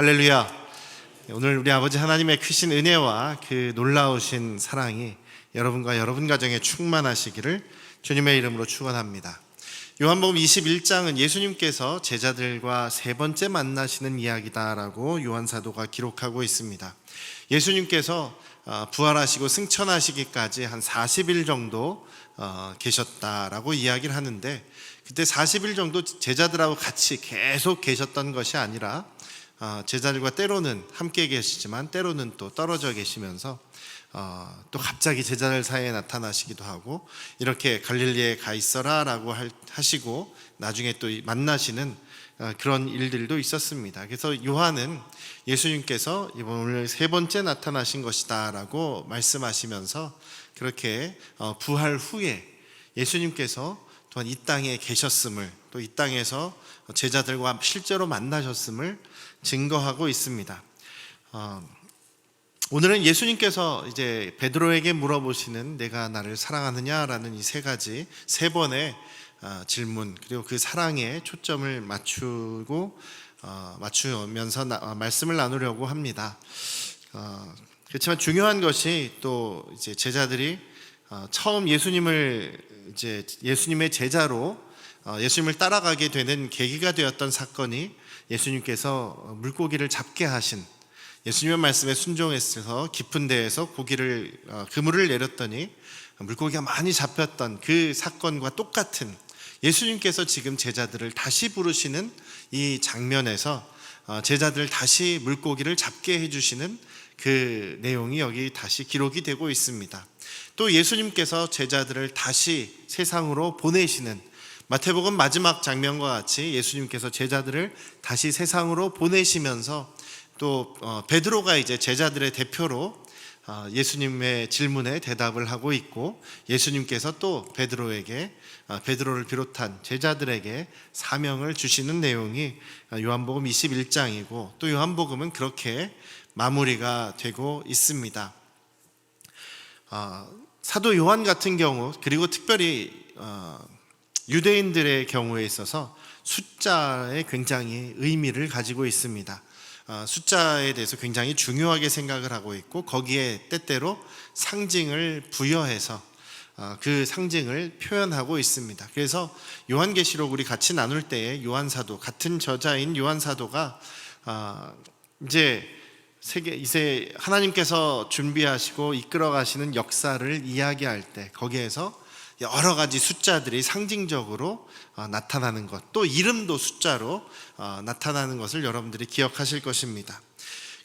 할렐루야. 오늘 우리 아버지 하나님의 크신 은혜와 그 놀라우신 사랑이 여러분과 여러분 가정에 충만하시기를 주님의 이름으로 축원합니다. 요한복음 21장은 예수님께서 제자들과 세 번째 만나시는 이야기다라고 요한 사도가 기록하고 있습니다. 예수님께서 부활하시고 승천하시기까지 한 40일 정도 계셨다라고 이야기를 하는데, 그때 40일 정도 제자들하고 같이 계속 계셨던 것이 아니라 제자들과 때로는 함께 계시지만 때로는 또 떨어져 계시면서 또 갑자기 제자들 사이에 나타나시기도 하고, 이렇게 갈릴리에 가 있어라 라고 하시고 나중에 또 만나시는 그런 일들도 있었습니다. 그래서 요한은 예수님께서 오늘 세 번째 나타나신 것이다 라고 말씀하시면서, 그렇게 부활 후에 예수님께서 또한 이 땅에 계셨음을, 또 이 땅에서 제자들과 실제로 만나셨음을 증거하고 있습니다. 오늘은 예수님께서 이제 베드로에게 물어보시는 내가 나를 사랑하느냐라는 이 세 번의 질문, 그리고 그 사랑에 초점을 맞추면서 말씀을 나누려고 합니다. 그렇지만 중요한 것이 또 이제 제자들이 처음 예수님의 제자로 예수님을 따라가게 되는 계기가 되었던 사건이, 예수님께서 물고기를 잡게 하신, 예수님의 말씀에 순종해서 깊은 데에서 그물을 내렸더니 물고기가 많이 잡혔던 그 사건과 똑같은, 예수님께서 지금 제자들을 다시 부르시는 이 장면에서 제자들을 다시 물고기를 잡게 해주시는 그 내용이 여기 다시 기록이 되고 있습니다. 또 예수님께서 제자들을 다시 세상으로 보내시는, 마태복음 마지막 장면과 같이 예수님께서 제자들을 다시 세상으로 보내시면서 또 베드로가 이제 제자들의 대표로 예수님의 질문에 대답을 하고 있고, 예수님께서 또 베드로를 비롯한 제자들에게 사명을 주시는 내용이 요한복음 21장이고, 또 요한복음은 그렇게 마무리가 되고 있습니다. 사도 요한 같은 경우, 그리고 특별히 유대인들의 경우에 있어서 숫자에 굉장히 의미를 가지고 있습니다. 숫자에 대해서 굉장히 중요하게 생각을 하고 있고, 거기에 때때로 상징을 부여해서 그 상징을 표현하고 있습니다. 그래서 요한계시록 우리 같이 나눌 때에 요한사도, 같은 저자인 요한사도가 이제 하나님께서 준비하시고 이끌어 가시는 역사를 이야기할 때, 거기에서 여러 가지 숫자들이 상징적으로 나타나는 것, 또 이름도 숫자로 나타나는 것을 여러분들이 기억하실 것입니다.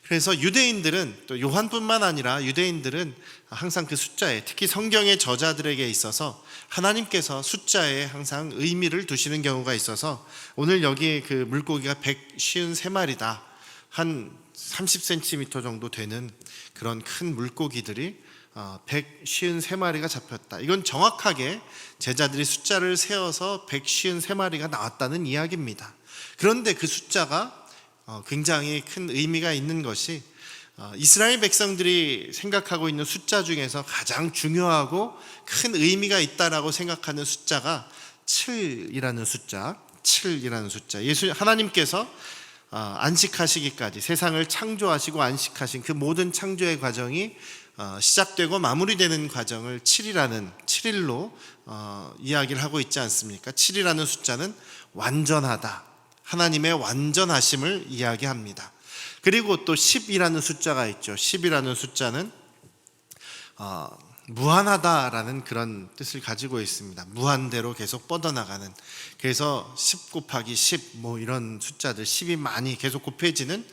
그래서 유대인들은, 또 요한뿐만 아니라 유대인들은 항상 그 숫자에, 특히 성경의 저자들에게 있어서 하나님께서 숫자에 항상 의미를 두시는 경우가 있어서, 오늘 여기 그 물고기가 153마리다, 한 30cm 정도 되는 그런 큰 물고기들이 153마리가 잡혔다. 이건 정확하게 제자들이 숫자를 세어서 153마리가 나왔다는 이야기입니다. 그런데 그 숫자가 굉장히 큰 의미가 있는 것이, 이스라엘 백성들이 생각하고 있는 숫자 중에서 가장 중요하고 큰 의미가 있다라고 생각하는 숫자가 7이라는 숫자. 하나님께서 안식하시기까지, 세상을 창조하시고 안식하신 그 모든 창조의 과정이 시작되고 마무리되는 과정을 7일로 이야기를 하고 있지 않습니까? 7이라는 숫자는 완전하다, 하나님의 완전하심을 이야기합니다. 그리고 또 10이라는 숫자가 있죠. 10이라는 숫자는 무한하다라는 그런 뜻을 가지고 있습니다. 무한대로 계속 뻗어나가는, 그래서 10 곱하기 10 이런 숫자들, 10이 많이 계속 곱해지는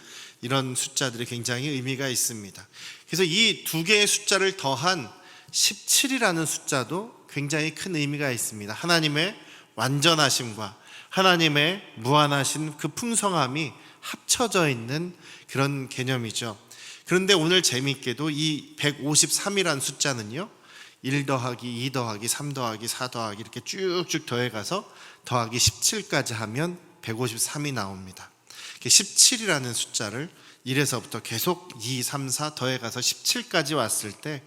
이런 숫자들이 굉장히 의미가 있습니다. 그래서 이 두 개의 숫자를 더한 17이라는 숫자도 굉장히 큰 의미가 있습니다. 하나님의 완전하심과 하나님의 무한하신 그 풍성함이 합쳐져 있는 그런 개념이죠. 그런데 오늘 재미있게도 이 153이라는 숫자는요, 1 더하기 2 더하기 3 더하기 4 더하기 이렇게 쭉쭉 더해가서 더하기 17까지 하면 153이 나옵니다. 17이라는 숫자를 1에서부터 계속 2, 3, 4 더해가서 17까지 왔을 때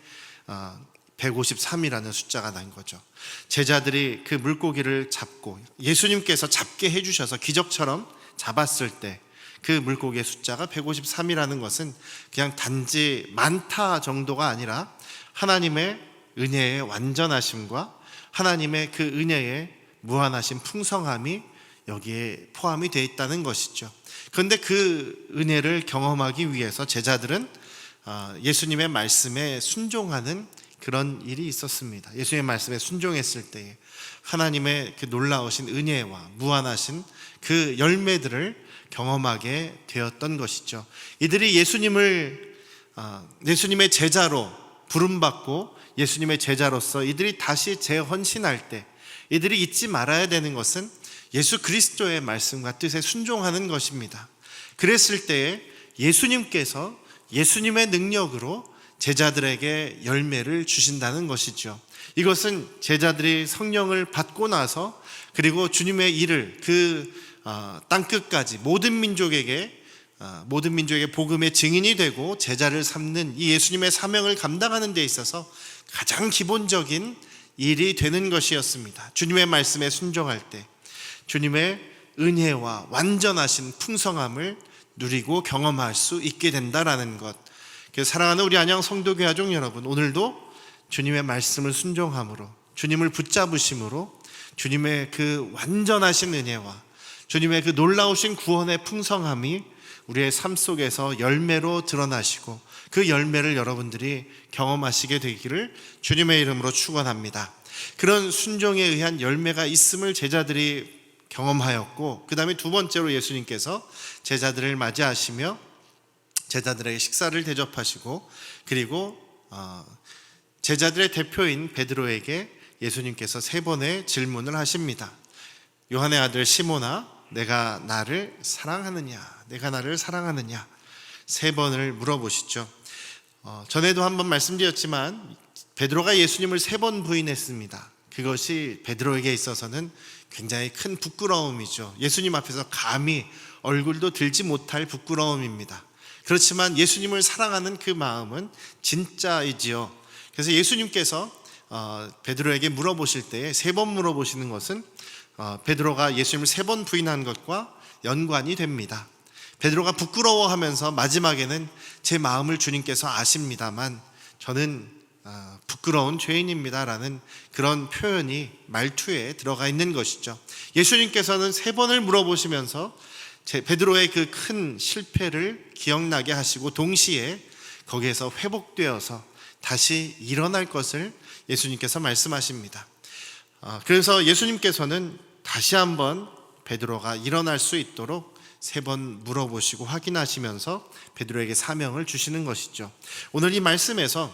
153이라는 숫자가 난 거죠. 제자들이 그 물고기를 잡고 예수님께서 잡게 해주셔서 기적처럼 잡았을 때 그 물고기의 숫자가 153이라는 것은 그냥 단지 많다 정도가 아니라 하나님의 은혜의 완전하심과 하나님의 그 은혜의 무한하신 풍성함이 여기에 포함이 되어 있다는 것이죠. 그런데 그 은혜를 경험하기 위해서 제자들은 예수님의 말씀에 순종하는 그런 일이 있었습니다. 예수님의 말씀에 순종했을 때 하나님의 그 놀라우신 은혜와 무한하신 그 열매들을 경험하게 되었던 것이죠. 이들이 예수님의 제자로 부름받고 예수님의 제자로서 이들이 다시 재헌신할 때 이들이 잊지 말아야 되는 것은 예수 그리스도의 말씀과 뜻에 순종하는 것입니다. 그랬을 때에 예수님께서 예수님의 능력으로 제자들에게 열매를 주신다는 것이죠. 이것은 제자들이 성령을 받고 나서 그리고 주님의 일을 땅끝까지 모든 민족에게 복음의 증인이 되고 제자를 삼는 이 예수님의 사명을 감당하는 데 있어서 가장 기본적인 일이 되는 것이었습니다. 주님의 말씀에 순종할 때 주님의 은혜와 완전하신 풍성함을 누리고 경험할 수 있게 된다라는 것. 그래서 사랑하는 우리 안양 성도교회 가족 여러분, 오늘도 주님의 말씀을 순종함으로 주님을 붙잡으심으로 주님의 그 완전하신 은혜와 주님의 그 놀라우신 구원의 풍성함이 우리의 삶 속에서 열매로 드러나시고 그 열매를 여러분들이 경험하시게 되기를 주님의 이름으로 축원합니다. 그런 순종에 의한 열매가 있음을 제자들이 경험하였고, 그 다음에 두 번째로 예수님께서 제자들을 맞이하시며 제자들에게 식사를 대접하시고, 그리고 제자들의 대표인 베드로에게 예수님께서 세 번의 질문을 하십니다. 요한의 아들 시몬아, 내가 나를 사랑하느냐? 내가 나를 사랑하느냐? 세 번을 물어보시죠. 전에도 한번 말씀드렸지만 베드로가 예수님을 세 번 부인했습니다. 그것이 베드로에게 있어서는 굉장히 큰 부끄러움이죠. 예수님 앞에서 감히 얼굴도 들지 못할 부끄러움입니다. 그렇지만 예수님을 사랑하는 그 마음은 진짜이지요. 그래서 예수님께서 베드로에게 물어보실 때 세 번 물어보시는 것은 베드로가 예수님을 세 번 부인한 것과 연관이 됩니다. 베드로가 부끄러워하면서 마지막에는 제 마음을 주님께서 아십니다만 저는 부끄러운 죄인입니다라는 그런 표현이 말투에 들어가 있는 것이죠. 예수님께서는 세 번을 물어보시면서 베드로의 그 큰 실패를 기억나게 하시고 동시에 거기에서 회복되어서 다시 일어날 것을 예수님께서 말씀하십니다. 그래서 예수님께서는 다시 한번 베드로가 일어날 수 있도록 세 번 물어보시고 확인하시면서 베드로에게 사명을 주시는 것이죠. 오늘 이 말씀에서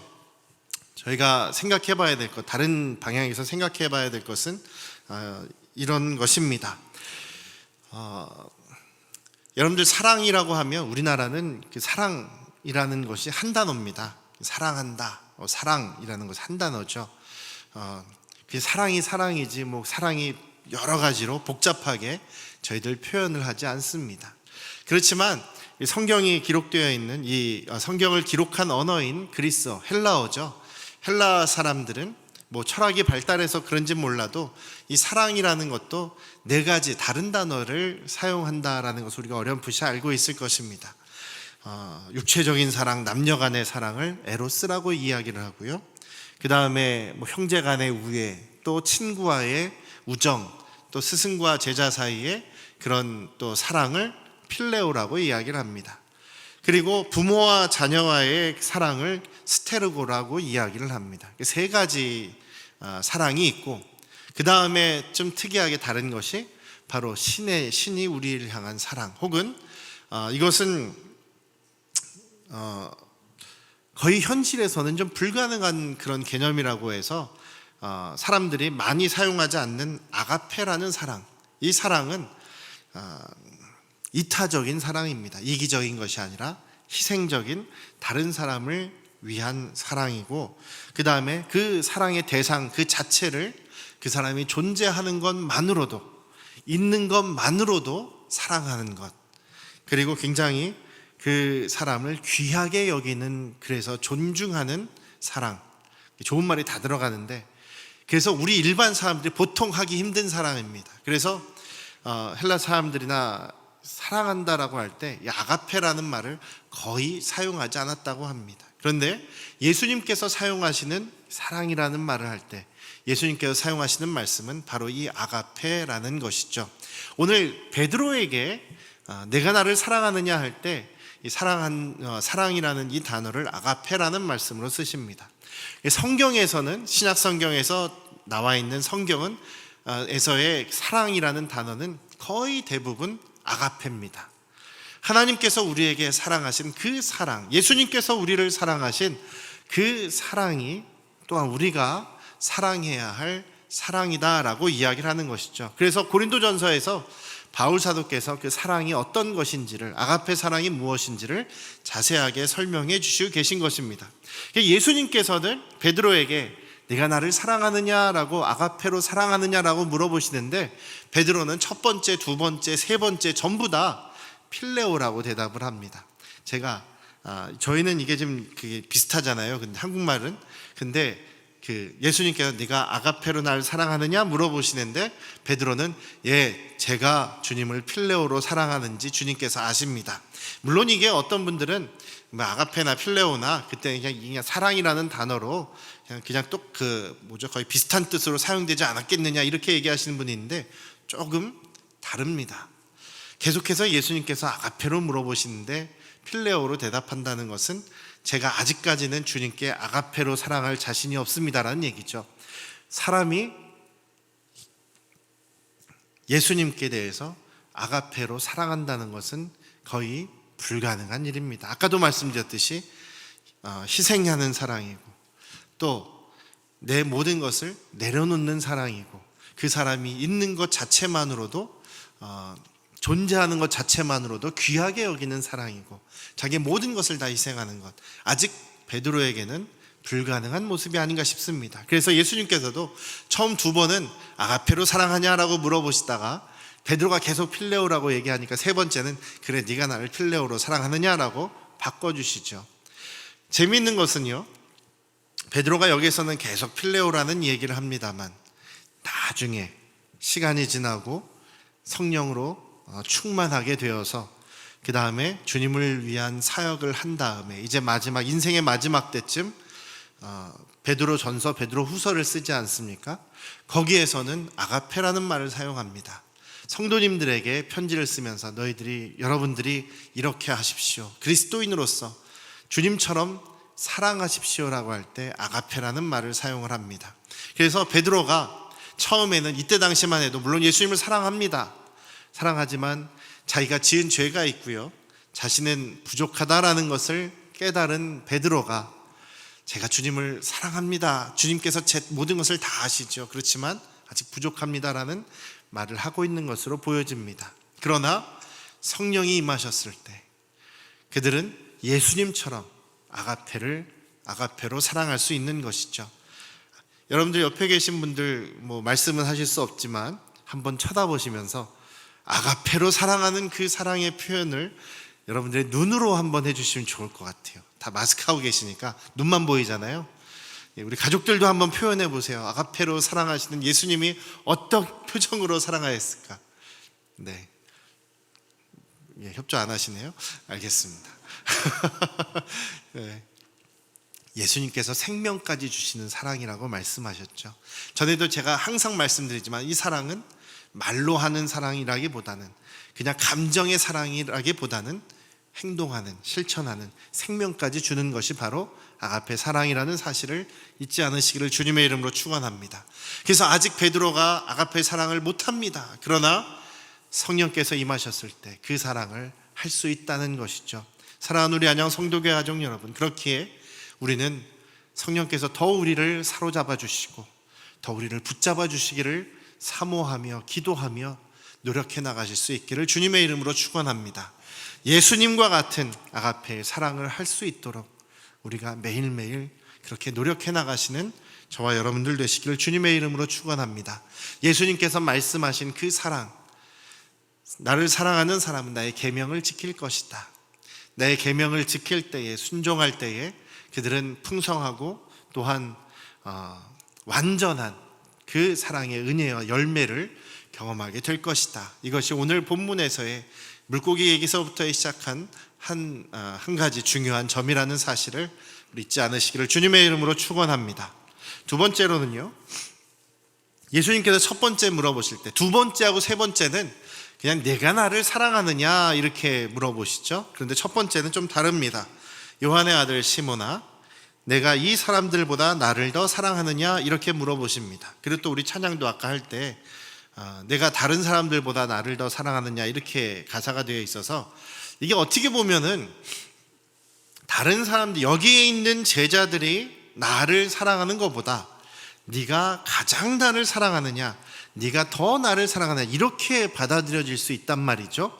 저희가 생각해 봐야 될 것, 다른 방향에서 생각해 봐야 될 것은 이런 것입니다. 여러분들 사랑이라고 하면 우리나라는 그 사랑이라는 것이 한 단어입니다. 사랑한다, 사랑이라는 것이 한 단어죠. 그 사랑이지 뭐 사랑이 여러 가지로 복잡하게 저희들 표현을 하지 않습니다. 그렇지만 성경이 기록되어 있는 이 성경을 기록한 언어인 그리스어, 헬라어죠. 헬라 사람들은 뭐 철학이 발달해서 그런지 몰라도 이 사랑이라는 것도 네 가지 다른 단어를 사용한다라는 것을 우리가 어렴풋이 알고 있을 것입니다. 육체적인 사랑, 남녀 간의 사랑을 에로스라고 이야기를 하고요. 그 다음에 뭐 형제 간의 우애, 또 친구와의 우정, 또 스승과 제자 사이의 그런 또 사랑을 필레오라고 이야기를 합니다. 그리고 부모와 자녀와의 사랑을 스테르고라고 이야기를 합니다. 세 가지 사랑이 있고, 그 다음에 좀 특이하게 다른 것이 바로 신이 우리를 향한 사랑, 혹은 이것은 거의 현실에서는 좀 불가능한 그런 개념이라고 해서 사람들이 많이 사용하지 않는 아가페라는 사랑. 이 사랑은 이타적인 사랑입니다. 이기적인 것이 아니라 희생적인 다른 사람을 위한 사랑이고, 그 다음에 그 사랑의 대상 그 자체를 그 사람이 존재하는 것만으로도, 있는 것만으로도 사랑하는 것, 그리고 굉장히 그 사람을 귀하게 여기는, 그래서 존중하는 사랑. 좋은 말이 다 들어가는데, 그래서 우리 일반 사람들이 보통 하기 힘든 사랑입니다. 그래서 헬라 사람들이나 사랑한다라고 할 때 아가페라는 말을 거의 사용하지 않았다고 합니다. 그런데 예수님께서 사용하시는 사랑이라는 말을 할 때 예수님께서 사용하시는 말씀은 바로 이 아가페라는 것이죠. 오늘 베드로에게 내가 나를 사랑하느냐 할 때 이 사랑이라는 이 단어를 아가페라는 말씀으로 쓰십니다. 성경에서는 신약 성경에서 나와 있는 성경은 에서의 사랑이라는 단어는 거의 대부분 아가페입니다. 하나님께서 우리에게 사랑하신 그 사랑, 예수님께서 우리를 사랑하신 그 사랑이 또한 우리가 사랑해야 할 사랑이다라고 이야기를 하는 것이죠. 그래서 고린도전서에서 바울 사도께서 그 사랑이 어떤 것인지를, 아가페 사랑이 무엇인지를 자세하게 설명해 주시고 계신 것입니다. 예수님께서는 베드로에게 네가 나를 사랑하느냐라고, 아가페로 사랑하느냐라고 물어보시는데 베드로는 첫 번째, 두 번째, 세 번째 전부 다 필레오라고 대답을 합니다. 저희는 이게 좀 그게 비슷하잖아요. 근데 한국말은 예수님께서 네가 아가페로 나를 사랑하느냐 물어보시는데 베드로는 제가 주님을 필레오로 사랑하는지 주님께서 아십니다. 물론 이게 어떤 분들은 아가페나 필레오나 그때 그냥 사랑이라는 단어로 그냥 또 거의 비슷한 뜻으로 사용되지 않았겠느냐 이렇게 얘기하시는 분이 있는데 조금 다릅니다. 계속해서 예수님께서 아가페로 물어보시는데 필레오로 대답한다는 것은 제가 아직까지는 주님께 아가페로 사랑할 자신이 없습니다라는 얘기죠. 사람이 예수님께 대해서 아가페로 사랑한다는 것은 거의 불가능한 일입니다. 아까도 말씀드렸듯이 희생하는 사랑이고 또 내 모든 것을 내려놓는 사랑이고 그 사람이 있는 것 자체만으로도 존재하는 것 자체만으로도 귀하게 여기는 사랑이고 자기의 모든 것을 다 희생하는 것, 아직 베드로에게는 불가능한 모습이 아닌가 싶습니다. 그래서 예수님께서도 처음 두 번은 아가페로 사랑하냐라고 물어보시다가 베드로가 계속 필레오라고 얘기하니까 세 번째는 그래 네가 나를 필레오로 사랑하느냐라고 바꿔주시죠. 재미있는 것은요, 베드로가 여기서는 계속 필레오라는 얘기를 합니다만 나중에 시간이 지나고 성령으로 충만하게 되어서 그 다음에 주님을 위한 사역을 한 다음에 이제 인생의 마지막 때쯤 베드로전서, 베드로후서를 쓰지 않습니까? 거기에서는 아가페라는 말을 사용합니다. 성도님들에게 편지를 쓰면서 여러분들이 이렇게 하십시오, 그리스도인으로서 주님처럼 사랑하십시오라고 할 때 아가페라는 말을 사용을 합니다. 그래서 베드로가 처음에는 이때 당시만 해도 물론 예수님을 사랑합니다. 사랑하지만 자기가 지은 죄가 있고요, 자신은 부족하다라는 것을 깨달은 베드로가 제가 주님을 사랑합니다, 주님께서 제 모든 것을 다 아시죠, 그렇지만 아직 부족합니다라는 말을 하고 있는 것으로 보여집니다. 그러나 성령이 임하셨을 때 그들은 예수님처럼 아가페로 사랑할 수 있는 것이죠. 여러분들 옆에 계신 분들 말씀은 하실 수 없지만 한번 쳐다보시면서 아가페로 사랑하는 그 사랑의 표현을 여러분들의 눈으로 한번 해주시면 좋을 것 같아요. 다 마스크하고 계시니까 눈만 보이잖아요. 우리 가족들도 한번 표현해 보세요. 아가페로 사랑하시는 예수님이 어떤 표정으로 사랑하였을까? 네, 협조 안 하시네요. 알겠습니다. 네. 예수님께서 생명까지 주시는 사랑이라고 말씀하셨죠. 전에도 제가 항상 말씀드리지만 이 사랑은 말로 하는 사랑이라기보다는, 그냥 감정의 사랑이라기보다는 행동하는, 실천하는, 생명까지 주는 것이 바로 아가페 사랑이라는 사실을 잊지 않으시기를 주님의 이름으로 축원합니다. 그래서 아직 베드로가 아가페 사랑을 못합니다. 그러나 성령께서 임하셨을 때 그 사랑을 할 수 있다는 것이죠. 사랑하는 우리 안녕 성도교회 가족 여러분, 그렇기에 우리는 성령께서 더 우리를 사로잡아 주시고 더 우리를 붙잡아 주시기를 사모하며 기도하며 노력해 나가실 수 있기를 주님의 이름으로 축원합니다. 예수님과 같은 아가페의 사랑을 할 수 있도록 우리가 매일매일 그렇게 노력해 나가시는 저와 여러분들 되시기를 주님의 이름으로 축원합니다. 예수님께서 말씀하신 그 사랑, 나를 사랑하는 사람은 나의 계명을 지킬 것이다. 나의 계명을 지킬 때에, 순종할 때에 그들은 풍성하고 또한 완전한 그 사랑의 은혜와 열매를 경험하게 될 것이다. 이것이 오늘 본문에서의 물고기 얘기서부터 시작한 한 가지 중요한 점이라는 사실을 우리 잊지 않으시기를 주님의 이름으로 축원합니다. 두 번째로는요, 예수님께서 첫 번째 물어보실 때, 두 번째하고 세 번째는 그냥 내가 나를 사랑하느냐 이렇게 물어보시죠. 그런데 첫 번째는 좀 다릅니다. 요한의 아들 시몬아, 내가 이 사람들보다 나를 더 사랑하느냐 이렇게 물어보십니다. 그리고 또 우리 찬양도 아까 할 때 내가 다른 사람들보다 나를 더 사랑하느냐 이렇게 가사가 되어 있어서, 이게 어떻게 보면은 다른 사람들, 여기에 있는 제자들이 나를 사랑하는 것보다 네가 가장 나를 사랑하느냐, 네가 더 나를 사랑하느냐 이렇게 받아들여질 수 있단 말이죠.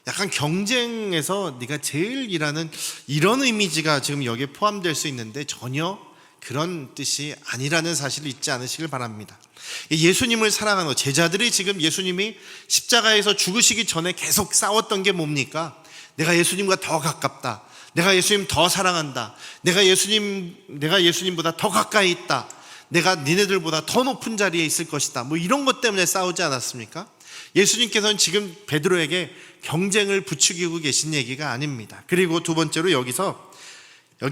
약간 경쟁에서 네가 제일이라는 이런 이미지가 지금 여기에 포함될 수 있는데 전혀 그런 뜻이 아니라는 사실을 잊지 않으시길 바랍니다. 예수님을 사랑하는 제자들이 지금 예수님이 십자가에서 죽으시기 전에 계속 싸웠던 게 뭡니까? 내가 예수님과 더 가깝다, 내가 예수님 더 사랑한다, 내가 예수님보다 더 가까이 있다, 내가 니네들보다 더 높은 자리에 있을 것이다, 뭐 이런 것 때문에 싸우지 않았습니까? 예수님께서는 지금 베드로에게 경쟁을 부추기고 계신 얘기가 아닙니다. 그리고 두 번째로 여기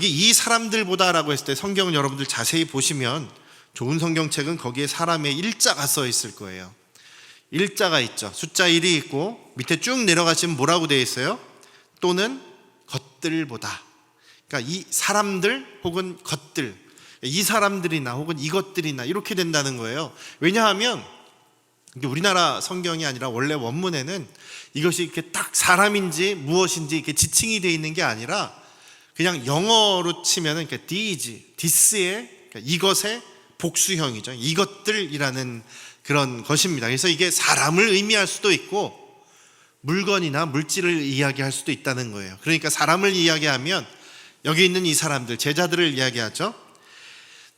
이 사람들보다라고 했을 때 성경을 여러분들 자세히 보시면, 좋은 성경책은 거기에 사람의 일자가 써 있을 거예요. 일자가 있죠. 숫자 1이 있고 밑에 쭉 내려가시면 뭐라고 되어 있어요? 또는 것들보다. 그러니까 이 사람들 혹은 것들, 이 사람들이나 혹은 이것들이나 이렇게 된다는 거예요. 왜냐하면 우리나라 성경이 아니라 원래 원문에는 이것이 이렇게 딱 사람인지 무엇인지 이렇게 지칭이 되어 있는 게 아니라 그냥 영어로 치면은 그러니까 this의 그러니까 이것의 복수형이죠. 이것들이라는 그런 것입니다. 그래서 이게 사람을 의미할 수도 있고 물건이나 물질을 이야기할 수도 있다는 거예요. 그러니까 사람을 이야기하면 여기 있는 이 사람들, 제자들을 이야기하죠.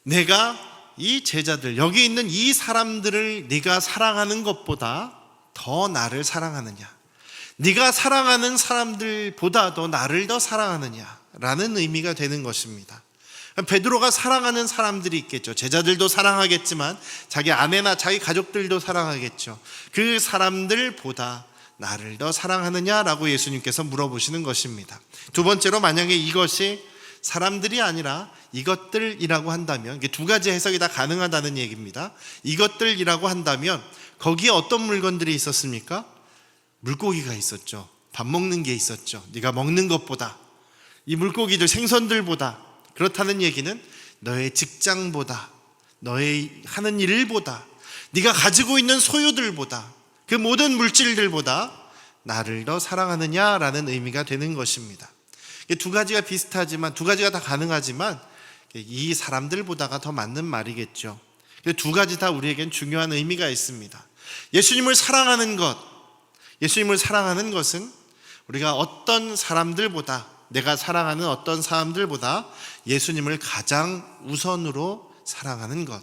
내가 이 제자들, 여기 있는 이 사람들을 네가 사랑하는 것보다 더 나를 사랑하느냐, 네가 사랑하는 사람들보다도 나를 더 사랑하느냐라는 의미가 되는 것입니다. 베드로가 사랑하는 사람들이 있겠죠. 제자들도 사랑하겠지만 자기 아내나 자기 가족들도 사랑하겠죠. 그 사람들보다 나를 더 사랑하느냐라고 예수님께서 물어보시는 것입니다. 두 번째로, 만약에 이것이 사람들이 아니라 이것들이라고 한다면, 이게 두 가지 해석이 다 가능하다는 얘기입니다. 이것들이라고 한다면 거기에 어떤 물건들이 있었습니까? 물고기가 있었죠. 밥 먹는 게 있었죠. 네가 먹는 것보다, 이 물고기들 생선들보다, 그렇다는 얘기는 너의 직장보다, 너의 하는 일보다, 네가 가지고 있는 소유들보다, 그 모든 물질들보다 나를 더 사랑하느냐라는 의미가 되는 것입니다. 두 가지가 비슷하지만, 두 가지가 다 가능하지만 이 사람들보다가 더 맞는 말이겠죠. 두 가지 다 우리에겐 중요한 의미가 있습니다. 예수님을 사랑하는 것은 우리가 어떤 사람들보다, 내가 사랑하는 어떤 사람들보다 예수님을 가장 우선으로 사랑하는 것,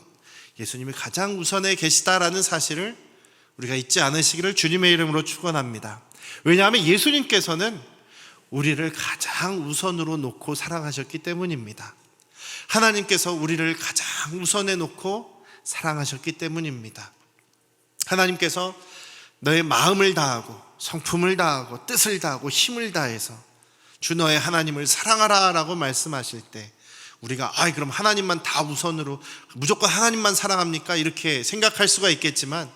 예수님이 가장 우선에 계시다라는 사실을 우리가 잊지 않으시기를 주님의 이름으로 축원합니다. 왜냐하면 예수님께서는 우리를 가장 우선으로 놓고 사랑하셨기 때문입니다. 하나님께서 우리를 가장 우선에 놓고 사랑하셨기 때문입니다. 하나님께서 너의 마음을 다하고 성품을 다하고 뜻을 다하고 힘을 다해서 주 너의 하나님을 사랑하라 라고 말씀하실 때, 우리가 그럼 하나님만 다 우선으로 무조건 하나님만 사랑합니까? 이렇게 생각할 수가 있겠지만,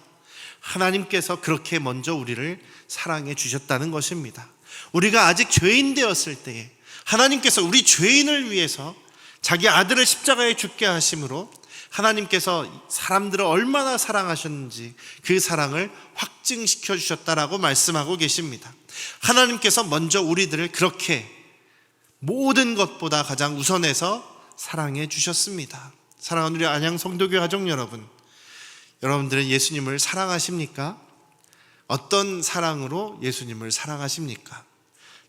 하나님께서 그렇게 먼저 우리를 사랑해 주셨다는 것입니다. 우리가 아직 죄인 되었을 때에 하나님께서 우리 죄인을 위해서 자기 아들을 십자가에 죽게 하심으로 하나님께서 사람들을 얼마나 사랑하셨는지 그 사랑을 확증시켜 주셨다라고 말씀하고 계십니다. 하나님께서 먼저 우리들을 그렇게 모든 것보다 가장 우선해서 사랑해 주셨습니다. 사랑하는 우리 안양 성도교 가족 여러분, 여러분들은 예수님을 사랑하십니까? 어떤 사랑으로 예수님을 사랑하십니까?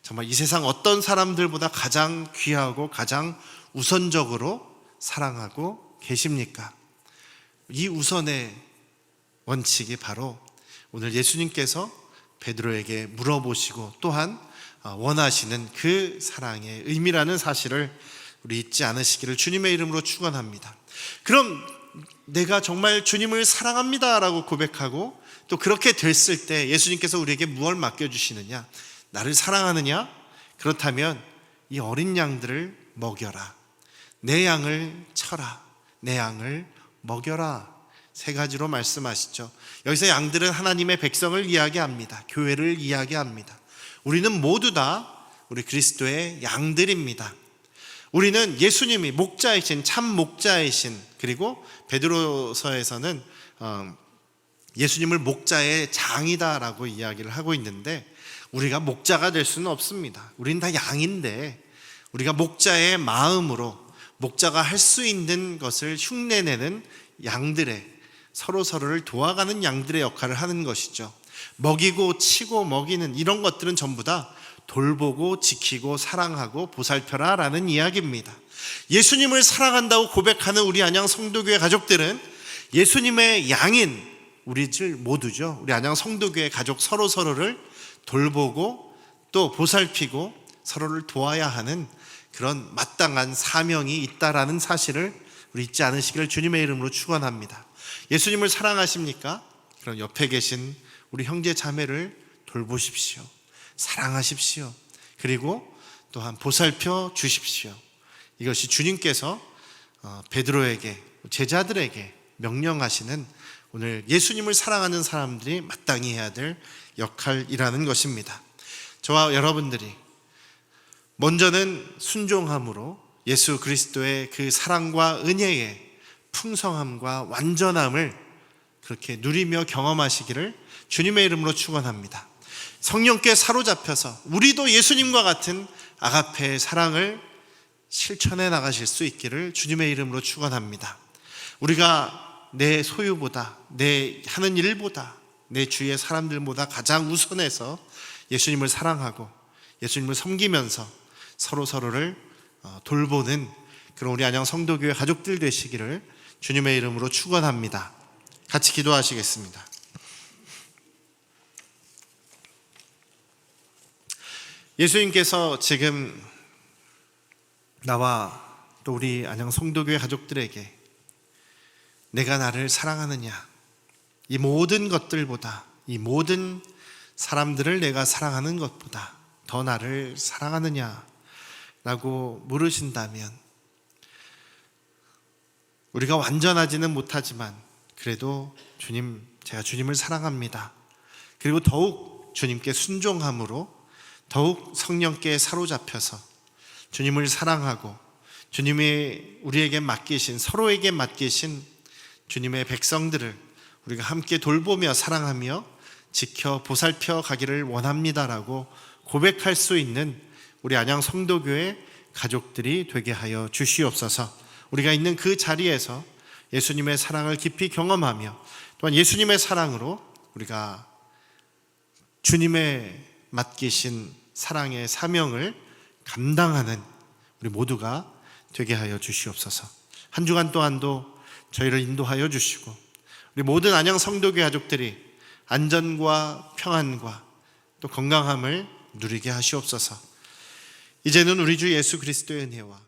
정말 이 세상 어떤 사람들보다 가장 귀하고 가장 우선적으로 사랑하고 계십니까? 이 우선의 원칙이 바로 오늘 예수님께서 베드로에게 물어보시고 또한 원하시는 그 사랑의 의미라는 사실을 우리 잊지 않으시기를 주님의 이름으로 축원합니다. 그럼 내가 정말 주님을 사랑합니다 라고 고백하고 또 그렇게 됐을 때 예수님께서 우리에게 무엇을 맡겨주시느냐? 나를 사랑하느냐? 그렇다면 이 어린 양들을 먹여라. 내 양을 쳐라. 내 양을 먹여라. 세 가지로 말씀하시죠. 여기서 양들은 하나님의 백성을 이야기합니다. 교회를 이야기합니다. 우리는 모두 다 우리 그리스도의 양들입니다. 우리는 예수님이 목자이신 참 목자이신, 그리고 베드로서에서는 예수님을 목자의 장이다라고 이야기를 하고 있는데, 우리가 목자가 될 수는 없습니다. 우리는 다 양인데 우리가 목자의 마음으로 목자가 할 수 있는 것을 흉내내는 양들의, 서로를 도와가는 양들의 역할을 하는 것이죠. 먹이고 치고 먹이는 이런 것들은 전부 다 돌보고 지키고 사랑하고 보살펴라 라는 이야기입니다. 예수님을 사랑한다고 고백하는 우리 안양 성도교회 가족들은 예수님의 양인 우리들 모두죠. 우리 안양 성도교회 가족 서로를 돌보고 또 보살피고 서로를 도와야 하는 그런 마땅한 사명이 있다라는 사실을 우리 잊지 않으시기를 주님의 이름으로 축원합니다. 예수님을 사랑하십니까? 그럼 옆에 계신 우리 형제 자매를 돌보십시오. 사랑하십시오. 그리고 또한 보살펴 주십시오. 이것이 주님께서 베드로에게, 제자들에게 명령하시는 오늘 예수님을 사랑하는 사람들이 마땅히 해야 될 역할이라는 것입니다. 저와 여러분들이 먼저는 순종함으로 예수 그리스도의 그 사랑과 은혜의 풍성함과 완전함을 그렇게 누리며 경험하시기를 주님의 이름으로 축원합니다. 성령께 사로잡혀서 우리도 예수님과 같은 아가페의 사랑을 실천해 나가실 수 있기를 주님의 이름으로 축원합니다. 우리가 내 소유보다, 내 하는 일보다, 내 주위의 사람들보다 가장 우선해서 예수님을 사랑하고 예수님을 섬기면서 서로를 돌보는 그런 우리 안양 성도교회 가족들 되시기를 주님의 이름으로 축원합니다. 같이 기도하시겠습니다. 예수님께서 지금 나와 또 우리 안양 성도교회 가족들에게 내가 나를 사랑하느냐, 이 모든 것들보다, 이 모든 사람들을 내가 사랑하는 것보다 더 나를 사랑하느냐 라고 물으신다면, 우리가 완전하지는 못하지만 그래도 주님, 제가 주님을 사랑합니다. 그리고 더욱 주님께 순종함으로 더욱 성령께 사로잡혀서 주님을 사랑하고 주님이 우리에게 맡기신, 서로에게 맡기신 주님의 백성들을 우리가 함께 돌보며 사랑하며 지켜 보살펴 가기를 원합니다라고 고백할 수 있는 우리 안양 성도교회 가족들이 되게 하여 주시옵소서. 우리가 있는 그 자리에서 예수님의 사랑을 깊이 경험하며 또한 예수님의 사랑으로 우리가 주님의 맡기신 사랑의 사명을 감당하는 우리 모두가 되게 하여 주시옵소서. 한 주간 또한도 저희를 인도하여 주시고 우리 모든 안양 성도교회 가족들이 안전과 평안과 또 건강함을 누리게 하시옵소서. 이제는 우리 주 예수 그리스도의 은혜와